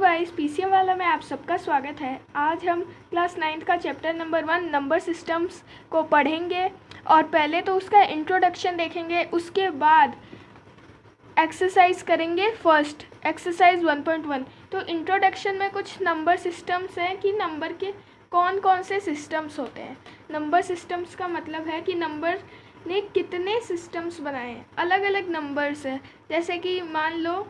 Guys, PCM वाला में आप सबका स्वागत है। आज हम क्लास 9th का चैप्टर नंबर 1 नंबर सिस्टम्स को पढ़ेंगे और पहले तो उसका इंट्रोडक्शन देखेंगे, उसके बाद एक्सरसाइज करेंगे। First exercise 1.1। तो इंट्रोडक्शन में कुछ नंबर सिस्टम्स हैं कि नंबर के कौन कौन से सिस्टम्स होते हैं। नंबर सिस्टम्स का मतलब है कि नंबर ने कितने सिस्टम्स बनाए हैं, अलग अलग नंबर्स है। जैसे कि मान लो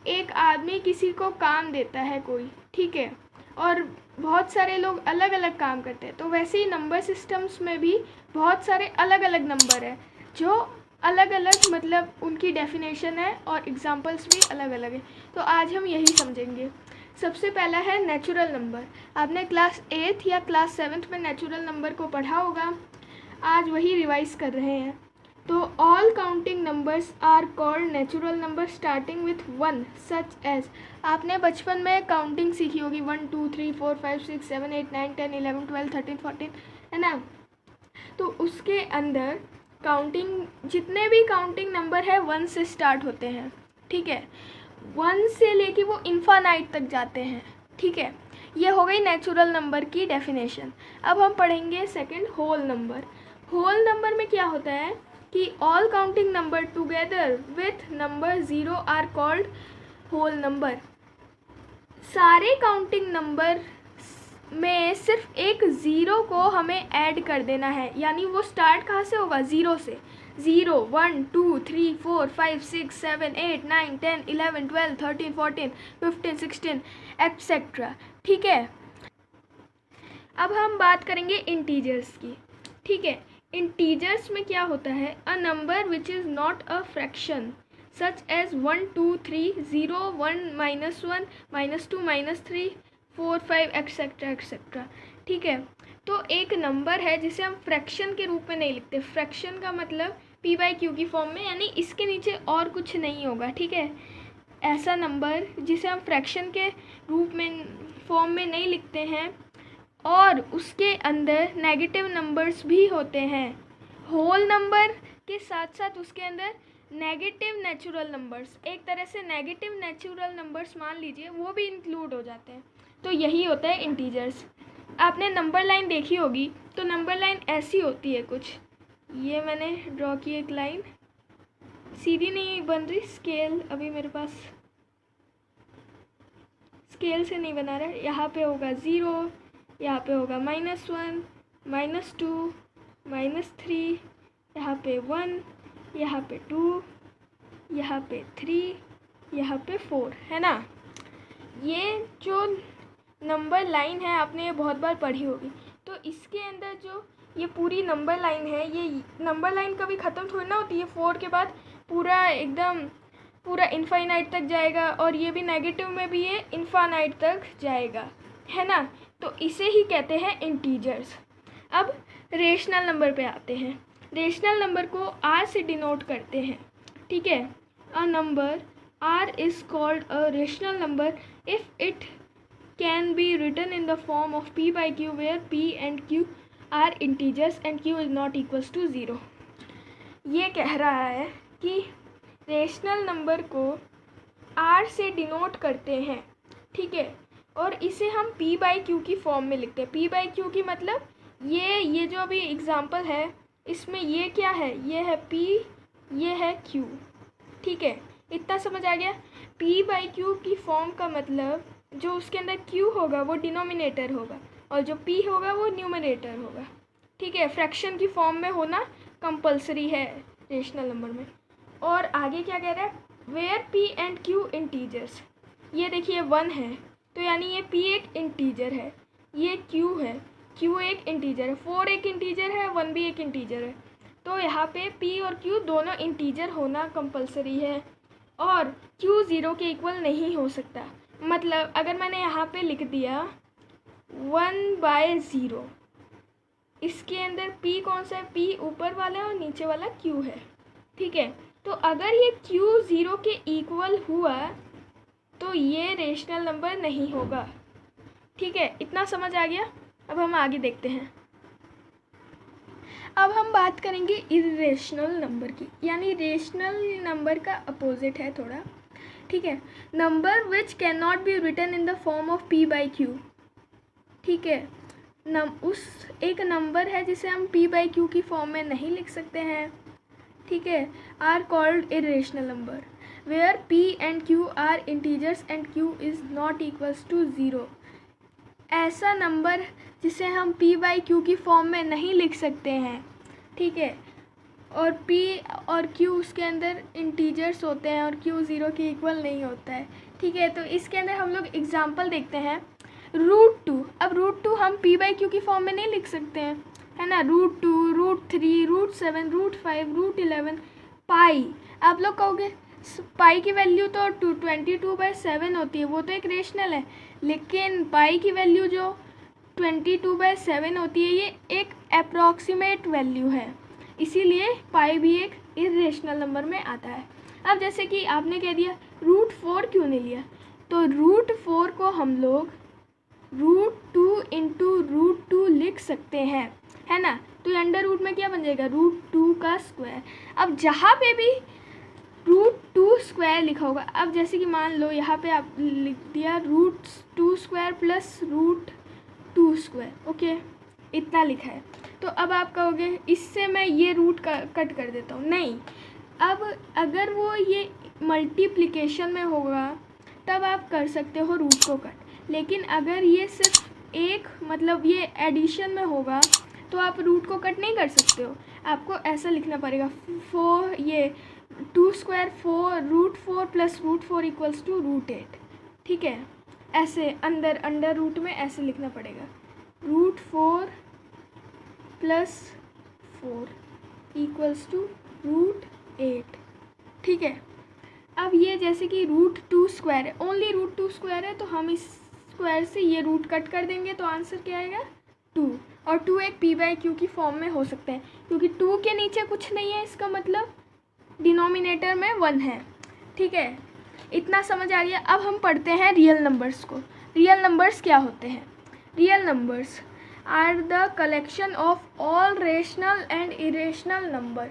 एक आदमी किसी को काम देता है कोई, ठीक है, और बहुत सारे लोग अलग अलग काम करते हैं। तो वैसे ही नंबर सिस्टम्स में भी बहुत सारे अलग अलग नंबर है जो अलग अलग मतलब उनकी डेफिनेशन है और एग्जांपल्स भी अलग अलग है। तो आज हम यही समझेंगे। सबसे पहला है नेचुरल नंबर। आपने क्लास 8th या क्लास 7th में नेचुरल नंबर को पढ़ा होगा, आज वही रिवाइज कर रहे हैं। तो all counting numbers are called natural number starting with 1 such as. आपने बचपन में काउंटिंग सीखी होगी 1 2 3 4 5 6 7 8 9 10 11 12 13 14, है ना। तो उसके अंदर काउंटिंग जितने भी काउंटिंग नंबर है 1 से स्टार्ट होते हैं, ठीक है। 1 से लेके वो इन्फानाइट तक जाते हैं, ठीक है। ये हो गई नेचुरल नंबर की डेफिनेशन। अब हम पढ़ेंगे second whole number. Whole number में क्या होता है कि all counting number together with number 0 are called whole number. सारे काउंटिंग नंबर में सिर्फ एक ज़ीरो को हमें ऐड कर देना है, यानी वो स्टार्ट कहाँ से होगा, ज़ीरो से। 0 1 2 3 4 5 6 7 8 9 10 11 12 13 14 15 16 एक्सेट्रा, ठीक है। अब हम बात करेंगे इंटीजर्स की, ठीक है। इंटीजर्स में क्या होता है, a number which is not a fraction such as 1 2 3 0 1 -1 -2 -3 4 5 etcetera etcetera, ठीक है। तो एक नंबर है जिसे हम फ्रैक्शन के रूप में नहीं लिखते। फ्रैक्शन का मतलब p/q की फॉर्म में, यानी इसके नीचे और कुछ नहीं होगा, ठीक है। ऐसा नंबर जिसे हम फ्रैक्शन के रूप में फॉर्म में नहीं लिखते हैं और उसके अंदर नेगेटिव नंबर्स भी होते हैं। होल नंबर के साथ साथ उसके अंदर नेगेटिव नेचुरल नंबर्स, एक तरह से नेगेटिव नेचुरल नंबर्स मान लीजिए, वो भी इंक्लूड हो जाते हैं। तो यही होता है इंटीजर्स। आपने नंबर लाइन देखी होगी, तो नंबर लाइन ऐसी होती है कुछ। ये मैंने ड्रॉ की एक लाइन, सीधी नहीं बन रही, स्केल अभी मेरे पास स्केल से नहीं बना रहा। यहाँ पे होगा 0, यहाँ पे होगा -1 -2 -3, यहाँ पे 1, यहाँ पे 2, यहाँ पे 3, यहाँ पे 4, है ना। ये जो नंबर लाइन है आपने ये बहुत बार पढ़ी होगी। तो इसके अंदर जो ये पूरी नंबर लाइन है, ये नंबर लाइन कभी ख़त्म थोड़ी ना होती है। 4 के बाद पूरा एकदम पूरा इनफाइनाइट तक जाएगा, और ये भी नेगेटिव में भी ये इनफाइनाइट तक जाएगा, है ना। तो इसे ही कहते हैं इंटीजर्स। अब रेशनल नंबर पे आते हैं। रेशनल नंबर को r से डिनोट करते हैं, ठीक है। A number r is called a rational number if it can be written in the form of p/q where p and q are integers and q is not equals to 0। ये कह रहा है कि rational number को r से denote करते हैं, ठीक है, और इसे हम p/q की फॉर्म में लिखते हैं। p/q की मतलब ये जो अभी एग्जांपल है, इसमें ये क्या है, ये है p, ये है q, ठीक है। इतना समझ आ गया। p/q की फॉर्म का मतलब जो उसके अंदर q होगा वो डिनोमिनेटर होगा और जो p होगा वो न्यूमरेटर होगा, ठीक है। फ्रैक्शन की फॉर्म में होना कंपलसरी है रेशनल नंबर में। और आगे क्या कह रहा है, where p and q integers. ये देखिए 1 है, तो यानी ये p एक इंटीजर है, ये q है, q एक इंटीजर है, 4 एक इंटीजर है, 1 भी एक इंटीजर है। तो यहाँ पे p और q दोनों इंटीजर होना कंपलसरी है और q 0 के इक्वल नहीं हो सकता। मतलब अगर मैंने यहाँ पे लिख दिया 1/0, इसके अंदर p कौन सा है, p ऊपर वाला है और नीचे वाला q है, ठीक है। तो अगर ये q 0 के इक्वल हुआ तो ये रेशनल नंबर नहीं होगा, ठीक है। इतना समझ आ गया। अब हम आगे देखते हैं। अब हम बात करेंगे इर्रेशनल नंबर की, यानी रेशनल नंबर का अपोजिट है थोड़ा। ठीक है। Number which can not be written in the form of p by q, ठीक है। उस एक नंबर है जिसे हम p बाई क्यू की फॉर्म में नहीं लिख सकते हैं, ठीक है, are called irrational number where p and q are integers and q is not equals to 0। ऐसा नंबर जिसे हम p बाई क्यू की फॉर्म में नहीं लिख सकते हैं, ठीक है, और p और q उसके अंदर इंटीजर्स होते हैं और q 0 के इक्वल नहीं होता है, ठीक है। तो इसके अंदर हम लोग एग्जांपल देखते हैं। √2, अब √2 हम p बाई क्यू की फॉर्म में नहीं लिख सकते हैं, है ना। √2, √3, √7, √5, √11, पाई। आप लोग कहोगे पाई की वैल्यू तो 22/7 होती है, वो तो एक रेशनल है, लेकिन पाई की वैल्यू जो 22/7 होती है ये एक अप्रॉक्सीमेट वैल्यू है, इसीलिए पाई भी एक इरेशनल नंबर में आता है। अब जैसे कि आपने कह दिया √4 क्यों नहीं लिया, तो √4 को हम लोग √2 इंटू √2 लिख सकते हैं, है ना। तो ये अंडर रूट में क्या बन जाएगा, √2 का स्क्वायर। अब जहाँ पे भी √2 स्क्वायर लिखा होगा, अब जैसे कि मान लो यहाँ पे आप लिख दिया √2 स्क्वायर प्लस √2 स्क्वायर, ओके, इतना लिखा है। तो अब आप कहोगे इससे मैं ये रूट कट कर देता हूँ, नहीं। अब अगर वो ये मल्टीप्लिकेशन में होगा तब आप कर सकते हो रूट को कट, लेकिन अगर ये सिर्फ एक मतलब ये एडिशन में होगा तो आप रूट को कट नहीं कर सकते हो। आपको ऐसा लिखना पड़ेगा 4 ये 2 स्क्वायर 4 √4 प्लस √4 इक्वल्स टू √8, ठीक है। ऐसे अंडर रूट में ऐसे लिखना पड़ेगा √4 प्लस 4 इक्वल्स टू √8, ठीक है। अब ये जैसे कि √2 स्क्वायर है, ओनली √2 स्क्वायर है, तो हम इस स्क्वायर से ये रूट कट कर देंगे तो आंसर क्या आएगा 2। और 2 एक p बाई क्यू की फॉर्म में हो सकता है क्योंकि 2 के नीचे कुछ नहीं है, इसका मतलब डिनोमिनेटर में 1 है, ठीक है। इतना समझ आ गया। अब हम पढ़ते हैं रियल नंबर्स को। रियल नंबर्स क्या होते हैं, real numbers are the collection of all rational and irrational number.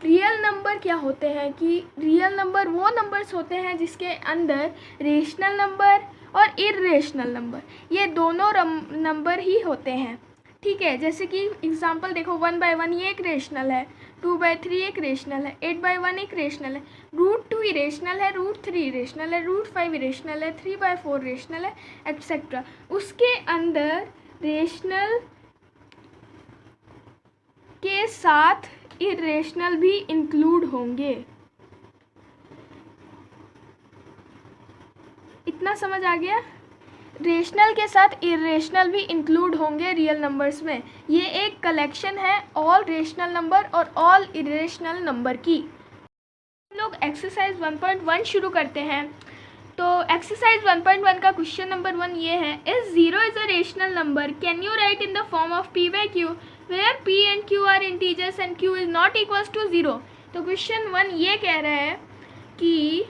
Real number क्या होते हैं कि रियल नंबर वो नंबर्स होते हैं जिसके अंदर रेशनल नंबर और इरेशनल नंबर ये दोनों नंबर ही होते हैं, ठीक है। जैसे कि एग्जांपल देखो 1/1 ये एक रेशनल है, 2/3 एक रेशनल है, 8/1 एक रेशनल है, √2 इरेशनल है, √3 इरेशनल है, √5 इरेशनल है, 3/4 रेशनल है, एक्सेट्रा। उसके अंदर रेशनल के साथ इरेशनल भी इंक्लूड होंगे। इतना समझ आ गया। रेशनल के साथ इरेशनल भी इंक्लूड होंगे रियल नंबर्स में। ये एक कलेक्शन है ऑल रेशनल नंबर और ऑल इरेशनल नंबर की। हम लोग एक्सरसाइज 1.1 शुरू करते हैं। तो एक्सरसाइज 1.1 का क्वेश्चन नंबर 1 ये है, is 0 is a rational number, can you write in the form of p by q where p and q are integers and q is not equals to 0। तो question 1 ये कह रहा है कि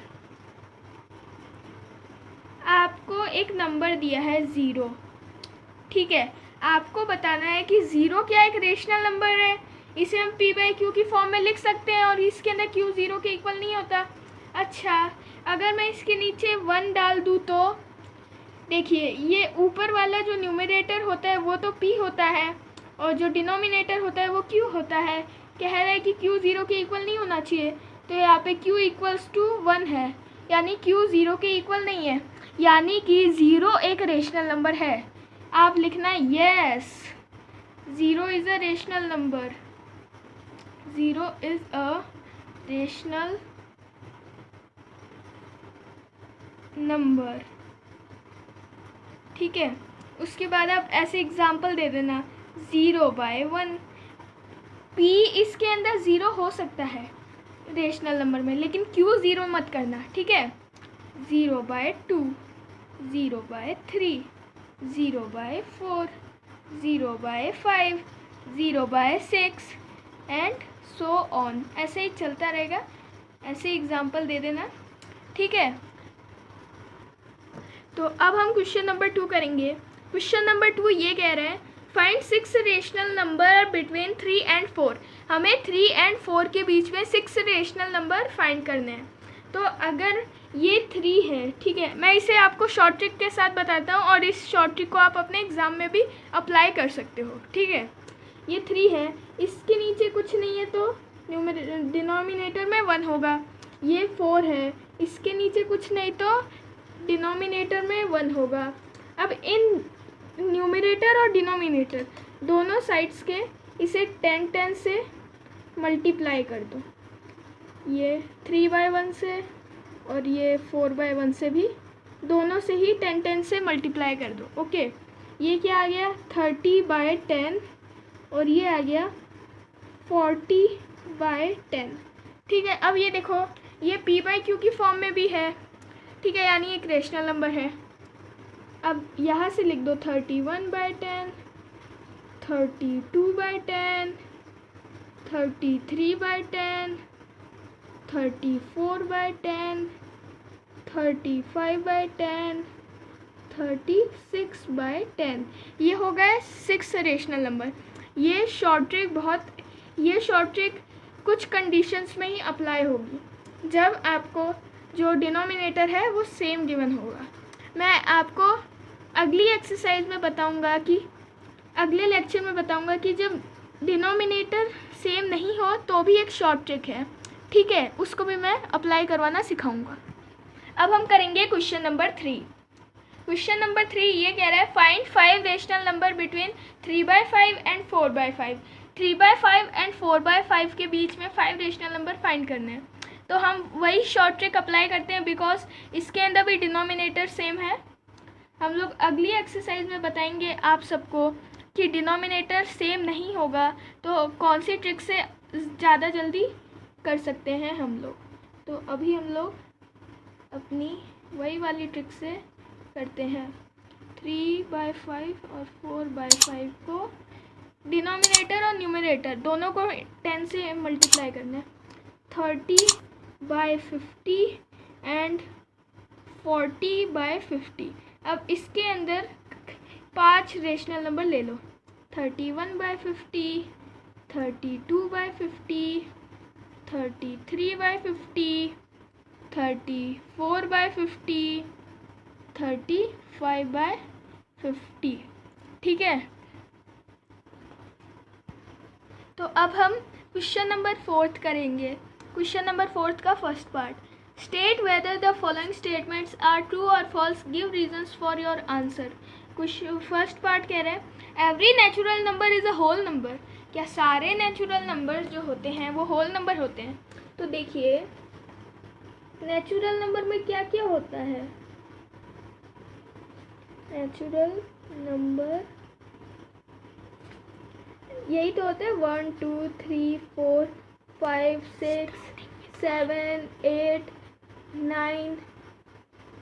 आपको एक नंबर दिया है 0, ठीक है। आपको बताना है कि 0 क्या एक रेशनल नंबर है, इसे हम p बाई क्यू की फॉर्म में लिख सकते हैं और इसके अंदर q 0 के इक्वल नहीं होता। अच्छा, अगर मैं इसके नीचे 1 डाल दूँ तो देखिए ये ऊपर वाला जो न्यूमरेटर होता है वो तो p होता है और जो डिनोमिनेटर होता है वो q होता है। कह रहा है कि q 0 के इक्वल नहीं होना चाहिए, तो यहाँ पे q इक्वल्स टू 1 है, यानी q 0 के इक्वल नहीं है, यानी कि 0 एक रेशनल नंबर है। आप लिखना yes 0 is a rational number, 0 is a rational number, ठीक है। उसके बाद आप ऐसे एग्जाम्पल दे देना 0/1। p इसके अंदर 0 हो सकता है रेशनल नंबर में, लेकिन q 0 मत करना, ठीक है। 0/2, 0/3, 0/4, 0/5, 0/6 एंड सो ऑन, ऐसे ही चलता रहेगा। ऐसे एग्जाम्पल दे देना, ठीक है। तो अब हम क्वेश्चन नंबर 2 करेंगे। क्वेश्चन नंबर 2 ये कह रहे हैं find 6 rational number between 3 and 4। हमें 3 एंड 4 के बीच में 6 रेशनल नंबर फाइंड करने हैं। तो अगर ये 3 है, ठीक है, मैं इसे आपको शॉर्ट ट्रिक के साथ बताता हूँ और इस शॉर्ट ट्रिक को आप अपने एग्ज़ाम में भी अप्लाई कर सकते हो, ठीक है। ये 3 है, इसके नीचे कुछ नहीं है तो डिनोमिनेटर में 1 होगा। ये 4 है, इसके नीचे कुछ नहीं तो डिनोमिनेटर में 1 होगा। अब इन न्यूमरेटर और डिनोमिनेटर दोनों साइड्स के इसे 10 से मल्टीप्लाई कर दो। ये 3/1 से और ये 4/1 से भी, दोनों से ही 10 से मल्टीप्लाई कर दो। ओके, ये क्या आ गया 30/10 और ये आ गया 40/10, ठीक है। अब ये देखो, ये p/q की फॉर्म में भी है, ठीक है, यानी एक रेशनल नंबर है। अब यहाँ से लिख दो 31/10, 32/10, 33/10, 34/10, 35/10, 36/10। ये हो गए 6 रेशनल नंबर। ये शॉर्ट ट्रिक कुछ कंडीशंस में ही अप्लाई होगी, जब आपको जो डिनोमिनेटर है वो सेम गिवन होगा। मैं आपको अगली एक्सरसाइज में बताऊंगा कि अगले लेक्चर में बताऊंगा कि जब डिनोमिनेटर सेम नहीं हो तो भी एक शॉर्ट ट्रिक है, ठीक है, उसको भी मैं अप्लाई करवाना सिखाऊंगा। अब हम करेंगे क्वेश्चन नंबर 3। क्वेश्चन नंबर 3 ये कह रहा है find 5 rational number between 3/5 and 4/5। 3/5 and 4/5 के बीच में 5 रेशनल नंबर फाइंड करने हैं। तो हम वही शॉर्ट ट्रिक अप्लाई करते हैं बिकॉज इसके अंदर भी डिनोमिनेटर सेम है। हम लोग अगली एक्सरसाइज में बताएंगे आप सबको कि डिनोमिनेटर सेम नहीं होगा तो कौन सी ट्रिक से ज़्यादा जल्दी कर सकते हैं हम लोग। तो अभी हम लोग अपनी वही वाली ट्रिक से करते हैं। 3/5 और 4/5 को डिनोमिनेटर और न्यूमरेटर दोनों को 10 से मल्टीप्लाई करना है। 30/50 एंड 40/50। अब इसके अंदर 5 रेशनल नंबर ले लो। 31/50, 32/50, 33/50, 34/50, 35/50, ठीक है। तो अब हम क्वेश्चन नंबर 4 करेंगे। क्वेश्चन नंबर 4 का first part, state whether the following statements are true और false, give reasons for your answer. First part कह रहे हैं every natural number is a whole number. क्या सारे नेचुरल नंबर्स जो होते हैं वो होल नंबर होते हैं? तो देखिए नेचुरल नंबर में क्या क्या होता है। नेचुरल नंबर यही तो होता है 1 2 3 4 5 6 7 8 9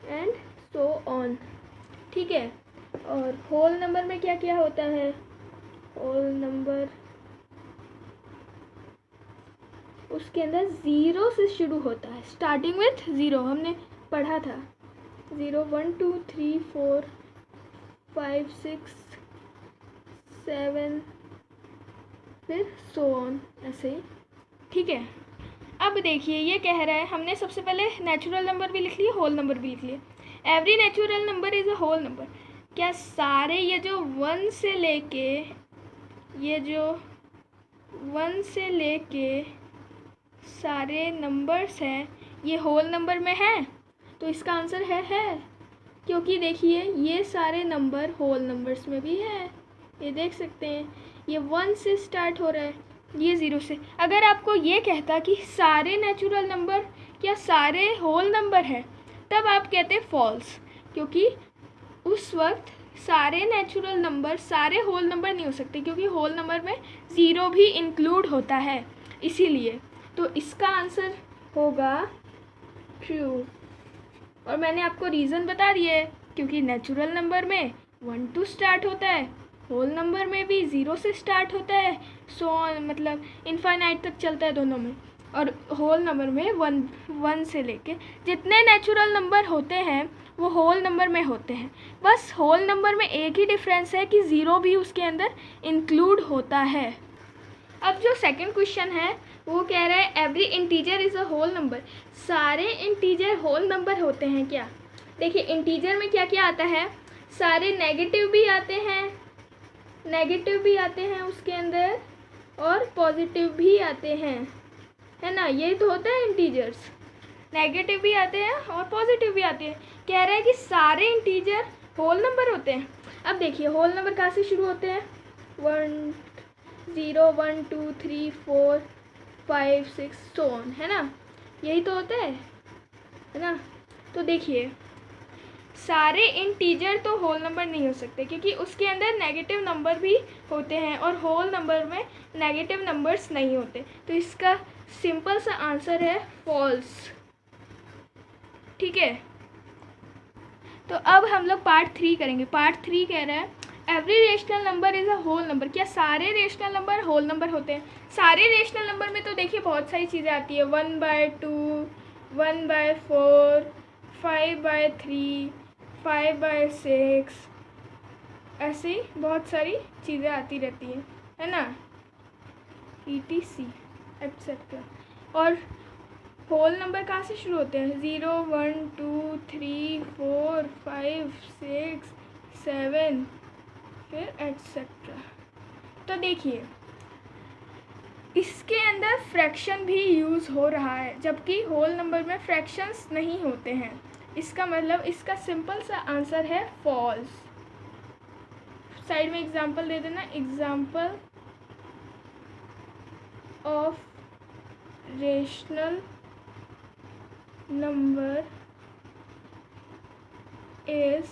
एंड सो ऑन, ठीक है। और होल नंबर में क्या क्या होता है? होल नंबर उसके अंदर 0 से शुरू होता है, स्टार्टिंग विथ 0, हमने पढ़ा था 0 1 2 3 4 5 6 7 फिर सो ऑन, ऐसे ही, ठीक है। अब देखिए ये कह रहा है, हमने सबसे पहले नेचुरल नंबर भी लिख लिए, होल नंबर भी लिख लिए। Every natural number is a whole number. क्या सारे ये जो 1 से लेके सारे नंबर्स हैं ये होल नंबर में हैं? तो इसका आंसर है, क्योंकि देखिए ये सारे नंबर होल नंबर्स में भी है। ये देख सकते हैं, ये 1 से स्टार्ट हो रहा है, ये 0 से। अगर आपको ये कहता कि सारे नेचुरल नंबर क्या सारे होल नंबर है, तब आप कहते फॉल्स, क्योंकि उस वक्त सारे नेचुरल नंबर सारे होल नंबर नहीं हो सकते, क्योंकि होल नंबर में 0 भी इंक्लूड होता है, इसीलिए। तो इसका आंसर होगा ट्रू। और मैंने आपको रीज़न बता दिया है, क्योंकि नेचुरल नंबर में 1 2 स्टार्ट होता है, होल नंबर में भी 0 से स्टार्ट होता है, सो मतलब इनफाइनाइट तक चलता है दोनों में। और होल नंबर में 1 से लेके जितने नेचुरल नंबर होते हैं वो होल नंबर में होते हैं। बस होल नंबर में एक ही डिफरेंस है कि 0 भी उसके अंदर इंक्लूड होता है। अब जो सेकंड क्वेश्चन है वो कह रहा है every integer is a whole number, सारे इंटीजर होल नंबर होते हैं क्या? देखिए इंटीजर में क्या क्या आता है, सारे नेगेटिव भी आते हैं उसके अंदर, और पॉजिटिव भी आते हैं, है ना। ये तो होता है इंटीजर्स, नेगेटिव भी आते हैं और पॉजिटिव भी आते हैं। कह रहा है कि सारे इंटीजर होल नंबर होते हैं। अब देखिए होल नंबर कहाँ से शुरू होते हैं, 1 0 1 2 3 4 5 6 so on, है ना, यही तो होता है ना। तो देखिए सारे इंटीजर तो होल नंबर नहीं हो सकते, क्योंकि उसके अंदर नेगेटिव नंबर भी होते हैं और होल नंबर में नेगेटिव नंबर्स नहीं होते। तो इसका सिंपल सा आंसर है फॉल्स, ठीक है। तो अब हम लोग पार्ट 3 करेंगे। पार्ट 3 कह रहा है every rational number is a whole number. क्या सारे रेशनल नंबर होल नंबर होते हैं? सारे रेशनल नंबर में तो देखिए बहुत सारी चीज़ें आती है, 1/2, 1/4, 5/3, 5/6, ऐसे ही बहुत सारी चीज़ें आती रहती है ना, ETC एक्सेट्रा। और होल नंबर कहाँ से शुरू होते हैं, 0 1 2 3 4 5 6 7 फिर एक्सेट्रा। तो देखिए इसके अंदर फ्रैक्शन भी यूज़ हो रहा है, जबकि होल नंबर में फ्रैक्शंस नहीं होते हैं। इसका मतलब इसका सिंपल सा आंसर है फॉल्स। साइड में एग्जांपल दे देना, example of rational number is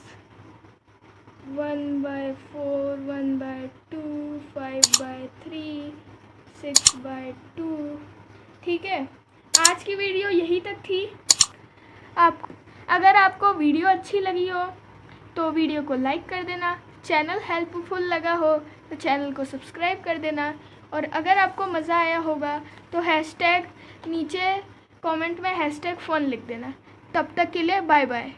1/4, 1/2, 5/3, 6/2। ठीक है, आज की वीडियो यही तक थी। अगर आपको वीडियो अच्छी लगी हो तो वीडियो को लाइक कर देना, चैनल हेल्पफुल लगा हो तो चैनल को सब्सक्राइब कर देना, और अगर आपको मज़ा आया होगा तो हैशटैग नीचे कमेंट में #fun लिख देना। तब तक के लिए बाय बाय।